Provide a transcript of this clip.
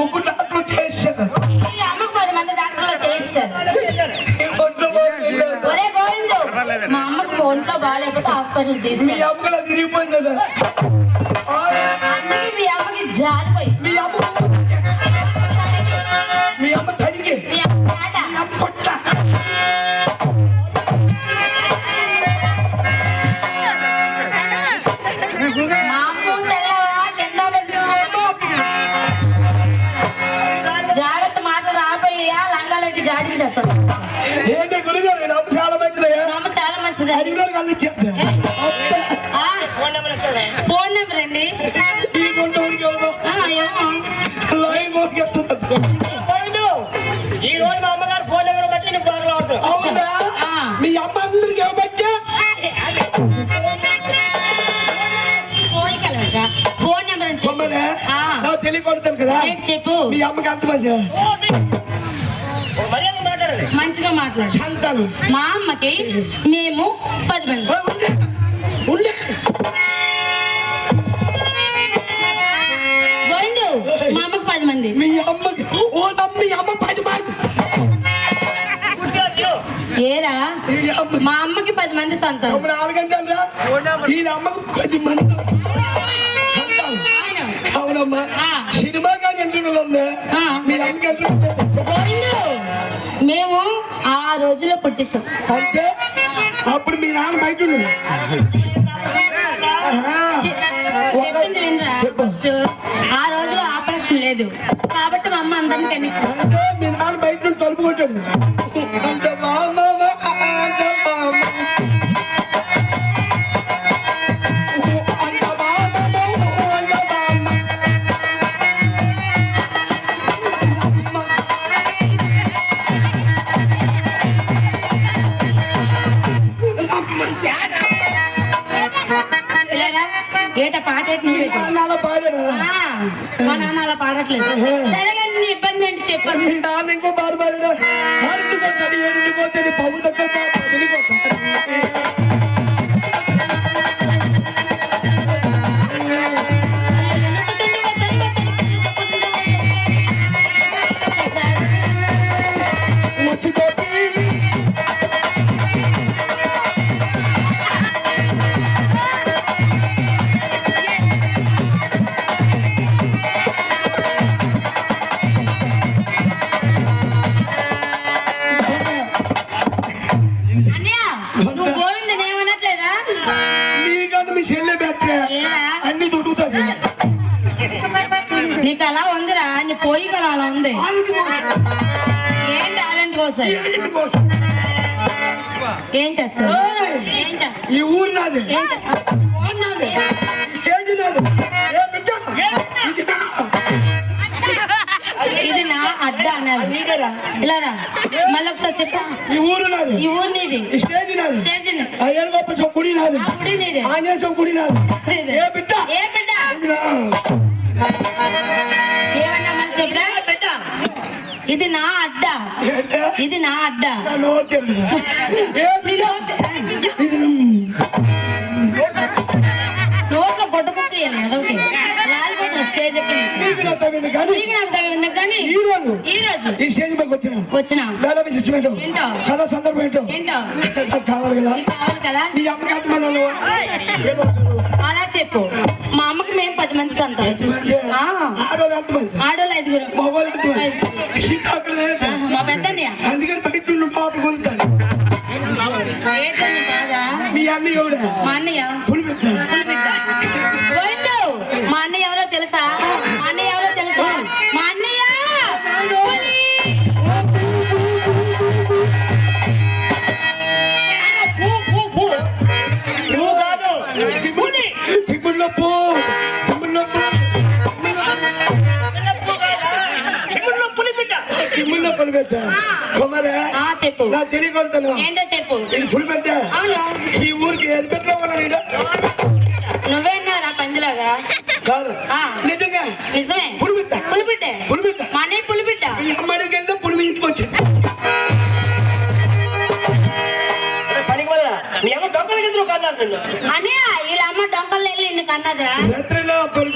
ముగ్గురు డాక్టర్లు చేశారు. మీ అమ్మకు 10 మంది డాక్టర్లు చేస్తారు. ఒరే గోవిందు, మా అమ్మకు ఒంట్లో బాగాలేకపోతే హాస్పిటల్ మీ తీసుకెళ్ళి అమ్మగా తిరిగిపోయింది కదా. అందుకే మీ అమ్మకి జారిపోయి మీ అమ్మ తడికి మీ అమ్మ మాట. మీ అమ్మ పొట్ట. మా అమ్మ సెలవా కింద జాగ్రత్త మాట రాబోయా లంగాలకి జాడించేస్తాను. ఏంటి గురుగారు వీళ్ళ అమ్మ చాలా మంచిదయ్యా. మా అమ్మ చాలా మంచిది. అడిగినారు కలిసి చెప్తా. ఆ, ఫోన్ నెంబర్ అండి. ఈ గుంట ఉడికి ఎవరు ఏమో లైన్ మోడికి ఎత్తుతుంది. ఈ రోజు మా అమ్మగారు ఫోన్ నెంబర్ బట్టి నేను బాగా అవుతుంది. అవునా? మీ అమ్మ అందరికి ఏమట్టా ఫోన్ నెంబర్ అని చెప్పు. బొమ్మనే నాకు తెలియకూడతాను కదా. ఏంటి చెప్పు. మీ అమ్మకి అంత మంచి మర్యాద మాట్లాడండి. మంచిగా మాట్లాడు. సంతానం మా అమ్మకి మేము 10 మంది. ఉండే గోవిందు, మా అమ్మకి 10 మంది. మీ అమ్మకి ఓ నమ్మి అమ్మ 10 మంది. ఏరా మీ అమ్మ మా అమ్మకి 10 మంది సంతానం. 4 గంటలు రా. ఈయన అమ్మకు 10 మంది సంతానం. అవును. అవునమ్మా. ఆ. సినిమా కానీ ఎంట్రులు ఉందా? ఆ. మీ అమ్మకి ఎంట్రులు గోవిందు, మేము ఆ రోజులో పుట్టిస్తాం. అంటే అప్పుడు మీ నాన్న బయట ఉండు. చెప్పింది వినరా. ఫస్ట్ ఆ రోజులో ఆపరేషన్ లేదు కాబట్టి మా అమ్మ అందరిని కనీసం అంటే మీ నాన్న బయట నుండి తలుపు కొట్టాడు. అంటే మా అమ్మ, అంటే మా అమ్మ. అంటే మా అమ్మ, అంటే మా అమ్మ. లేరా? ఏట పాట ఏంటి నువ్వు పెట్టు. మా నాన్న పాడాడు. మా నాన్న అలా పాడట్లేదు. సరే కానీ నీ ఇబ్బంది ఏంటి చెప్పండి. మీ నాన్న ఇంకో బారు పాడాడు. 6కి వచ్చాడు, 7కి వచ్చాడు, పవ్వు దగ్గర 10కి వచ్చాడు. వచ్చితోటి అన్నయ్య, నువ్వు గోవిందని ఏమనట్లేదా? నీకంటే మీ చెల్లె బెట్టే ఏరా? అన్ని దొరుకుతుంది. నీకు అలా ఉందిరా, నీ పోయి కదా అలా ఉంది. ఆడికి కోసం, ఏం టాలెంట్ కోసం ఈడికి కోసం. ఏం చేస్తావు? ఏయ్! ఏం చేస్తావు? ఈ ఊరు నాది, ఏం చేస్తావు? ఈ స్టేజ్ నాది. ఏ బిడ్డ? ఇది నా. ఇది నా అడ్డ అన్నారు. ఇలా రా, మళ్ళీ ఒకసారి చెప్పా. ఈ ఊరు నాది, ఈ ఊరు నీది, ఈ స్టేజ్ నాది, స్టేజ్ ని. ఆ ఏనుగొప్ప చో కుడి నాది, ఆ గుడి నీది. ఆంజనేయ స్వామి కుడి నాది. ఏ బిడ్డ? ఏ బిడ్డ? ఇది నా. ఏమన్నా మళ్ళీ చెప్పరా? ఇది నా అడ్డ, ఏంటే? ఇది నా అడ్డ. నా నోరు తెరుగు. ఏ బిడ్డ? ఇది నోట్లో గొడ్డ కుక్క అదొకటి రాలిపోతున్నా స్టేజ్ ఎక్కి. నీకు నా తగిన కానీ నీకు నాకు తగిలింది కానీ ఈ రోజు ఈ రోజు ఈ స్టేజ్ పైకి వచ్చిన వేల విశిష్టం ఏంటో, ఏంటో? కథ సందర్భం ఏంటో ఏంటో నాకు కావాలి కదా. నీకు కావాలి కదా. మీ అమ్మకి ఎంతమంది ఏమో అలా చెప్పు. మా అమ్మకి మేము 10 మంది సంతానం. ఎంతమంది? ఆ. ఆడవాళ్ళు ఎంతమంది? ఆడోళ్ళు 5గురు. మగవాళ్ళు ఎంతమంది? సీతాకులు ఏంటి? మా పెద్దన్నయ్య అందుకని బయట నుండి పాప కొలుతాను. ఏంటని బాగా. మీ అన్న ఎవడ? మా అన్నయ్య పులి పెట్ట. గోవిందు, మా అన్నయ్య ఎవరో తెలుసా? మా అన్నయ్య ఎవరో తెలుసా? మా అన్నయ్య పులి. నువ్వు కాదు పులి. తిమ్ముళ్ళ పూ, తిమ్ముళ్ళ పూ, చిగుళ్ళో పులి బిడ్డ. తిమ్ముళ్ళ పులి పెట్ట. కుమారే, ఆ చెప్పు. నాకు తెలియకూడతాను. ఏంటో చెప్పు. ఇది పులి పెట్ట. అవును, ఈ ఊరికి ఏది పెట్టినా నువ్వేనా నా పందిలాగా? కాదు, ఆ. నిజంగా నిజమే. పులిబిడ్డ. పులిబిడ్డే. పులిబిడ్డ. మా అన్నయ్య పులిబిడ్డ. మీ అమ్మాయికి వెళ్తే పులి మీ ఇంటికి వచ్చింది. పనికి వల్ల మీ అమ్మ దొంగలకి ఎందుకు కన్నారు నిన్ను? అన్నయ్య వీళ్ళ అమ్మ డొంకలు వెళ్ళి నిన్ను కన్నదిరా. రాత్రిలో పులి